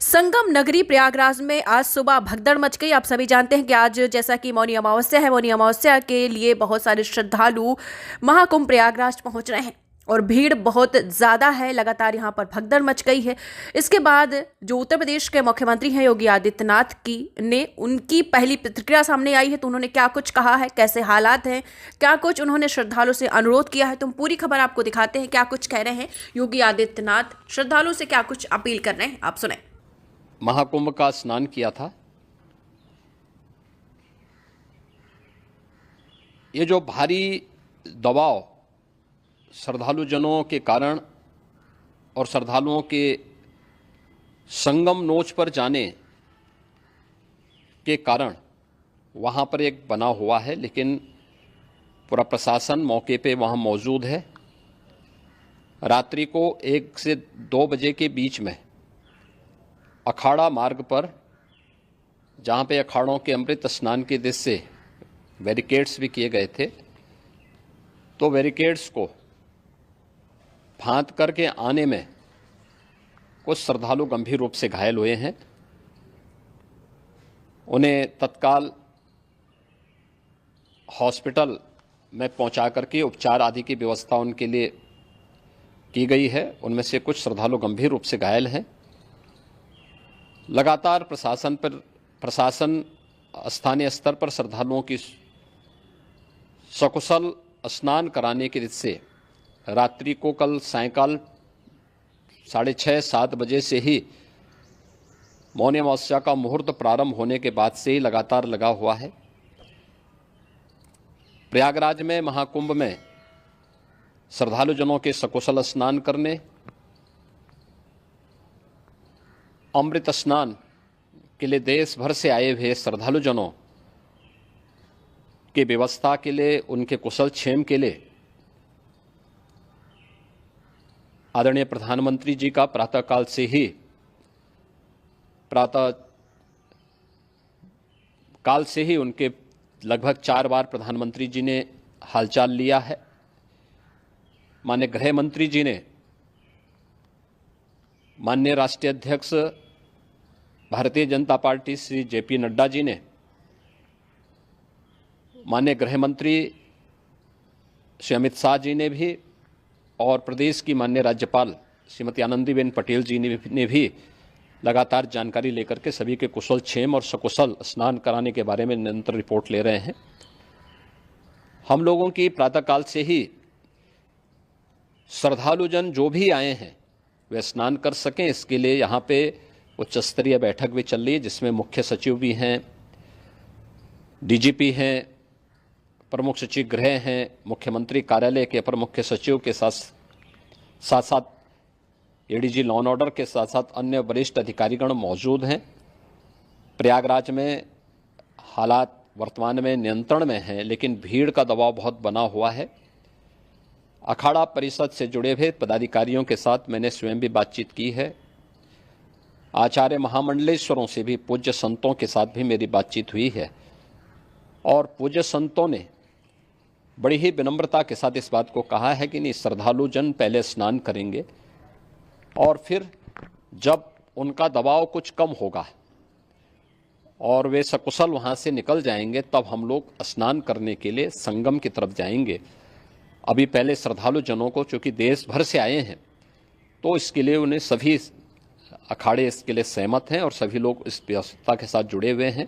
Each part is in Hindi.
संगम नगरी प्रयागराज में आज सुबह भगदड़ मच गई। आप सभी जानते हैं कि आज जैसा कि मौनी अमावस्या है, मौनी अमावस्या के लिए बहुत सारे श्रद्धालु महाकुंभ प्रयागराज पहुंच रहे हैं और भीड़ बहुत ज़्यादा है। लगातार यहां पर भगदड़ मच गई है। इसके बाद जो उत्तर प्रदेश के मुख्यमंत्री हैं योगी आदित्यनाथ की ने उनकी पहली प्रतिक्रिया सामने आई है। तो उन्होंने क्या कुछ कहा है, कैसे हालात हैं, क्या कुछ उन्होंने श्रद्धालुओं से अनुरोध किया है, तो हम पूरी खबर आपको दिखाते हैं। क्या कुछ कह रहे हैं योगी आदित्यनाथ, श्रद्धालुओं से क्या कुछ अपील कर रहे हैं, आप सुने। महाकुंभ का स्नान किया था। ये जो भारी दबाव श्रद्धालु जनों के कारण और श्रद्धालुओं के संगम नोच पर जाने के कारण वहाँ पर एक बना हुआ है, लेकिन पूरा प्रशासन मौके पे वहाँ मौजूद है। रात्रि को 1 से 2 बजे के बीच में अखाड़ा मार्ग पर, जहाँ पे अखाड़ों के अमृत स्नान के दृश्य से बैरिकेड्स भी किए गए थे, तो बैरिकेड्स को फांद करके आने में कुछ श्रद्धालु गंभीर रूप से घायल हुए हैं। उन्हें तत्काल हॉस्पिटल में पहुंचा करके उपचार आदि की व्यवस्था उनके लिए की गई है। उनमें से कुछ श्रद्धालु गंभीर रूप से घायल हैं। लगातार प्रशासन स्थानीय स्तर पर श्रद्धालुओं की सकुशल स्नान कराने के दृष्टि से रात्रि को कल सायंकाल 6:30-7 बजे से ही मौनी अमावस्या का मुहूर्त प्रारंभ होने के बाद से ही लगातार लगा हुआ है। प्रयागराज में महाकुंभ में श्रद्धालु जनों के सकुशल स्नान करने, अमृत स्नान के लिए देश भर से आए हुए श्रद्धालु जनों की व्यवस्था के लिए, उनके कुशल क्षेम के लिए आदरणीय प्रधानमंत्री जी का प्रातःकाल से ही उनके लगभग 4 बार प्रधानमंत्री जी ने हालचाल लिया है। माननीय गृह मंत्री जी ने, माननीय राष्ट्रीय अध्यक्ष भारतीय जनता पार्टी श्री JP नड्डा जी ने, माननीय गृह मंत्री श्री अमित शाह जी ने भी, और प्रदेश की माननीय राज्यपाल श्रीमती आनंदीबेन पटेल जी ने भी लगातार जानकारी लेकर के सभी के कुशल क्षेम और सकुशल स्नान कराने के बारे में निरंतर रिपोर्ट ले रहे हैं। हम लोगों की प्रातःकाल से ही श्रद्धालु जन जो भी आए हैं वे स्नान कर सकें, इसके लिए यहाँ पे उच्च स्तरीय बैठक भी चल रही है, जिसमें मुख्य सचिव भी हैं, DGP हैं, प्रमुख सचिव गृह हैं, मुख्यमंत्री कार्यालय के अपर मुख्य सचिव के साथ साथ ADG लॉ एंड ऑर्डर के साथ साथ अन्य वरिष्ठ अधिकारीगण मौजूद हैं। प्रयागराज में हालात वर्तमान में नियंत्रण में हैं, लेकिन भीड़ का दबाव बहुत बना हुआ है। अखाड़ा परिषद से जुड़े हुए पदाधिकारियों के साथ मैंने स्वयं भी बातचीत की है। आचार्य महामंडलेश्वरों से भी, पूज्य संतों के साथ भी मेरी बातचीत हुई है, और पूज्य संतों ने बड़ी ही विनम्रता के साथ इस बात को कहा है कि नहीं, श्रद्धालु जन पहले स्नान करेंगे और फिर जब उनका दबाव कुछ कम होगा और वे सकुशल वहाँ से निकल जाएंगे, तब हम लोग स्नान करने के लिए संगम की तरफ जाएंगे। अभी पहले श्रद्धालु जनों को, चूँकि देश भर से आए हैं, तो इसके लिए उन्हें सभी अखाड़े इसके लिए सहमत हैं और सभी लोग इस व्यवस्था के साथ जुड़े हुए हैं।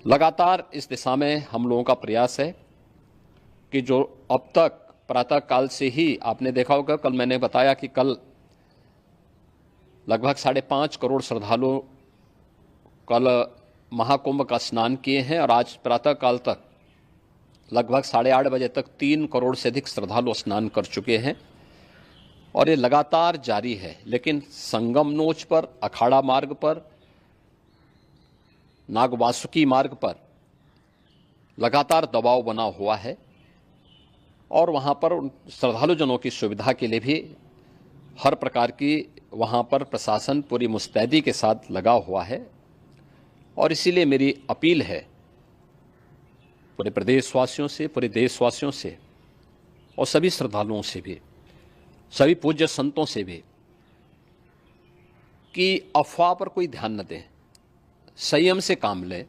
लगातार इस दिशा में हम लोगों का प्रयास है कि जो अब तक प्रातःकाल से ही आपने देखा होगा, कल मैंने बताया कि कल लगभग 5.5 करोड़ श्रद्धालु कल महाकुंभ का स्नान किए हैं, और आज प्रातःकाल तक लगभग 8:30 बजे तक 3 करोड़ से अधिक श्रद्धालु स्नान कर चुके हैं, और ये लगातार जारी है। लेकिन संगम नोच पर, अखाड़ा मार्ग पर, नागवासुकी मार्ग पर लगातार दबाव बना हुआ है, और वहाँ पर श्रद्धालु जनों की सुविधा के लिए भी हर प्रकार की वहाँ पर प्रशासन पूरी मुस्तैदी के साथ लगा हुआ है। और इसीलिए मेरी अपील है पूरे प्रदेशवासियों से, पूरे देशवासियों से, और सभी श्रद्धालुओं से भी, सभी पूज्य संतों से भी, कि अफवाह पर कोई ध्यान न दें, संयम से काम लें।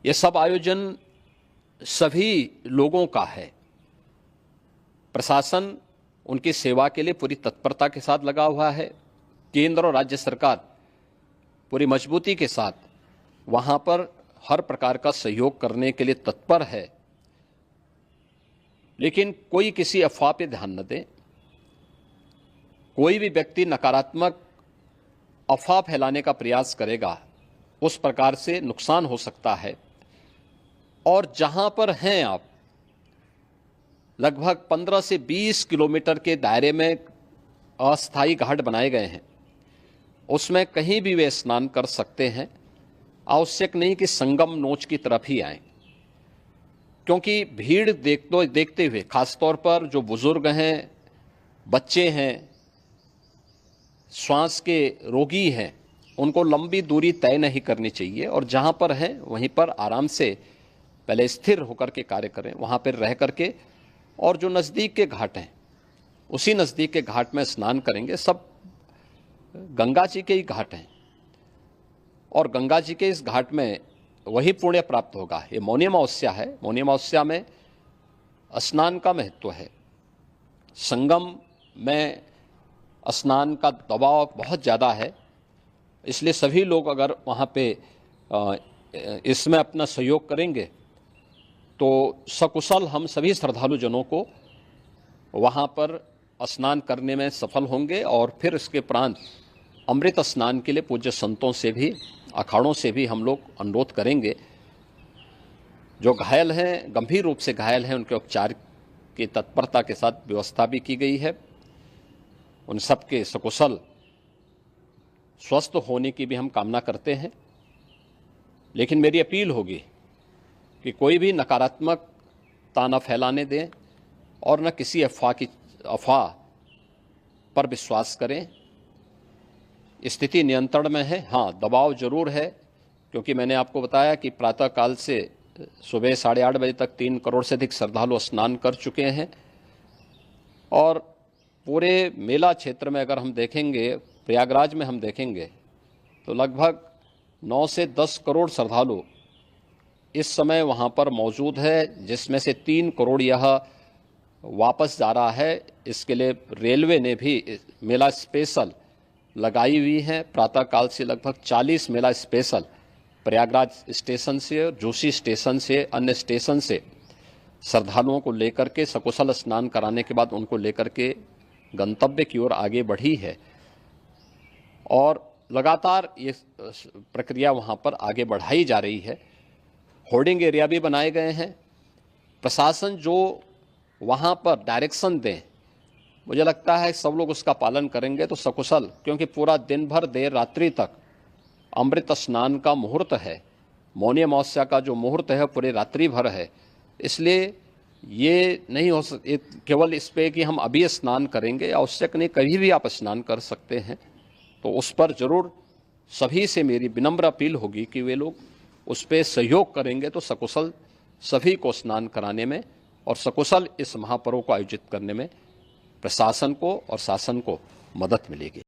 ये सब आयोजन सभी लोगों का है। प्रशासन उनकी सेवा के लिए पूरी तत्परता के साथ लगा हुआ है। केंद्र और राज्य सरकार पूरी मजबूती के साथ वहां पर हर प्रकार का सहयोग करने के लिए तत्पर है। लेकिन कोई किसी अफवाह पे ध्यान न दे। कोई भी व्यक्ति नकारात्मक अफवाह फैलाने का प्रयास करेगा, उस प्रकार से नुकसान हो सकता है। और जहां पर हैं आप, लगभग 15 से 20 किलोमीटर के दायरे में अस्थायी घाट बनाए गए हैं, उसमें कहीं भी वे स्नान कर सकते हैं। आवश्यक नहीं कि संगम नोच की तरफ ही आएं, क्योंकि भीड़ देखते हुए, खासतौर पर जो बुजुर्ग हैं, बच्चे हैं, श्वास के रोगी हैं, उनको लंबी दूरी तय नहीं करनी चाहिए। और जहां पर हैं वहीं पर आराम से पहले स्थिर होकर के कार्य करें, वहां पर रह करके। और जो नज़दीक के घाट हैं, उसी नज़दीक के घाट में स्नान करेंगे। सब गंगा जी के ही घाट हैं और गंगा जी के इस घाट में वही पुण्य प्राप्त होगा। ये मौनी अमावस्या है। मौनी अमावस्या में स्नान का महत्व है। संगम में स्नान का दबाव बहुत ज़्यादा है, इसलिए सभी लोग अगर वहाँ पे इसमें अपना सहयोग करेंगे तो सकुशल हम सभी श्रद्धालु जनों को वहाँ पर स्नान करने में सफल होंगे। और फिर इसके उपरांत अमृत स्नान के लिए पूज्य संतों से भी, अखाड़ों से भी हम लोग अनुरोध करेंगे। जो घायल हैं, गंभीर रूप से घायल हैं, उनके उपचार की तत्परता के साथ व्यवस्था भी की गई है। उन सबके सकुशल स्वस्थ होने की भी हम कामना करते हैं। लेकिन मेरी अपील होगी कि कोई भी नकारात्मकता न फैलाने दें और न किसी अफवाह पर विश्वास करें। स्थिति नियंत्रण में है। हाँ, दबाव जरूर है, क्योंकि मैंने आपको बताया कि प्रातःकाल से सुबह 8:30 बजे तक 3 करोड़ से अधिक श्रद्धालु स्नान कर चुके हैं। और पूरे मेला क्षेत्र में अगर हम देखेंगे, प्रयागराज में हम देखेंगे, तो लगभग 9 से 10 करोड़ श्रद्धालु इस समय वहाँ पर मौजूद है, जिसमें से 3 करोड़ यह वापस जा रहा है। इसके लिए रेलवे ने भी मेला स्पेशल लगाई हुई है। प्रातःकाल से लगभग 40 मेला स्पेशल प्रयागराज स्टेशन से और जोशी स्टेशन से, अन्य स्टेशन से श्रद्धालुओं को लेकर के सकुशल स्नान कराने के बाद उनको लेकर के गंतव्य की ओर आगे बढ़ी है। और लगातार ये प्रक्रिया वहाँ पर आगे बढ़ाई जा रही है। होर्डिंग एरिया भी बनाए गए हैं। प्रशासन जो वहाँ पर डायरेक्शन दें, मुझे लगता है सब लोग उसका पालन करेंगे तो सकुशल, क्योंकि पूरा दिन भर देर रात्रि तक अमृत स्नान का मुहूर्त है। मौनी अमावस्या का जो मुहूर्त है पूरे रात्रि भर है। इसलिए ये नहीं हो केवल इस पे कि हम अभी स्नान करेंगे, आवश्यक नहीं, कभी भी आप स्नान कर सकते हैं। तो उस पर जरूर सभी से मेरी विनम्र अपील होगी कि वे लोग उस पर सहयोग करेंगे तो सकुशल सभी को स्नान कराने में और सकुशल इस महापर्व को आयोजित करने में प्रशासन को और शासन को मदद मिलेगी।